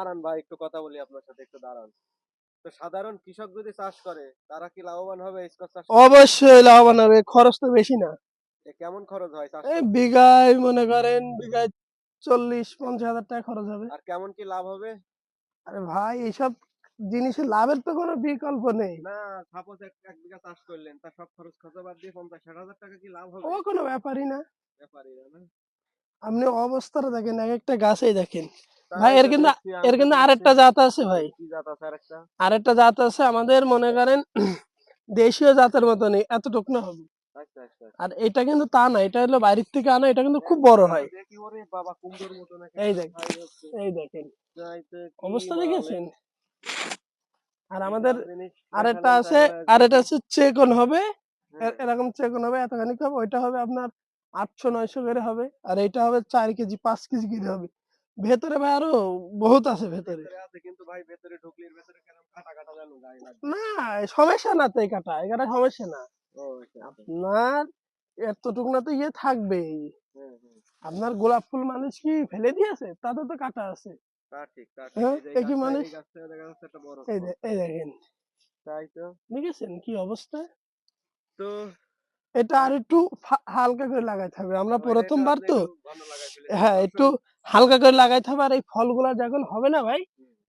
দাঁড়ান ভাই, একটু কথা বলি আপনার সাথে, একটু দাঁড়ান। তো সাধারণ কৃষক যদি চাষ করে তারা কি লাভবান হবে স্কোয়াশ চাষ করে? অবশ্যই লাভবান হবে, খরচ তো বেশি না। কেমন খরচ হয় চাষ এই করতে? বিঘায় মনে করেন বিঘায় 40-50 হাজার টাকা খরচ হবে। আর কেমন কি লাভ হবে? আরে ভাই, এইসব জিনিসের লাভের তো কোনো বিকল্প নেই। না, সাপোজ এক বিঘা চাষ করলেন, তার সব খরচ খরচা বাদ দিয়ে 50-60 হাজার টাকা কি লাভ ও হবে? কোনো ব্যাপারই না। ব্যাপারই না, না? আপনি অবস্থাটা দেখেন, এক একটা গাছেই দেখেন ভাই। তাই এর তো কিন্তু দেখছি, আমি এর তো কিন্তু দেখছি। আরেকটা জাত আছে ভাই। কি জাত আছে আরেকটা? আরেকটা জাত আছে আমাদের, মনে করেন দেশীয় জাতের মতনই এতটুক না হবে। আচ্ছা আচ্ছা আর আচ্ছা। এটা কিন্তু তা না, এটা হলো বাইরের থেকে আনা, এটা কিন্তু খুব বড় একদম হয়। দেখি, ওরে বাবা, কুমড়োর মতন এক এই একটা দেখ, সাইজ হচ্ছে। এই দেখেন তাই তো, কি অবস্থা মালে! দেখেছেন। আর আমাদের এইসব জিনিস আরেকটা দেখালেন আছে, তাহলে আরেকটা দেখি। আছে চেকন হবে। হ্যাঁ। এরকম চেকন হবে এতখানি হবে, ওইটা হবে আপনার 800-900 করে হবে। আর এইটা হবে 4 কেজি 5 কেজি করে হবে। ভেতরে ভাই আরো বহুত আছে ভেতরে। ভেতরে আছে, কিন্তু ভাই ভেতরে ঢুকলে এর ভেতরে কেমন কাটা কাটা যেন গায়ে লাগবে। না, সমস্যা না তো, এই কাটা সমস্যা না। ও আচ্ছা আচ্ছা। আপনার এতটুকু না তো ইয়ে থাকবেই। হ্যাঁ হ্যাঁ। আপনার গোলাপ ফুল মানুষ কি ফেলে দিয়েছে? তাতে তো কাটা আছে। তা ঠিক, তা ঠিক। হ্যাঁ, এই যে এই এ কি গাছটা, মানুষ? এই গাছ থেকে দেখা যাচ্ছে একটা বড় এই ফল। যে এই দেখেন, তাই তো। দেখেছেন কি অবস্থা। তো এটা আর একটু হালকা করে লাগাইতে হবে, আমরা এটা একটু প্রথমবার আপনি তো। একটু ঘন লাগাই ফেলেছেন। হ্যাঁ, একটু দর্শক, হালকা করে লাগাইতে হবে। আর এই ফলগুলা যখন হবে না ভাই,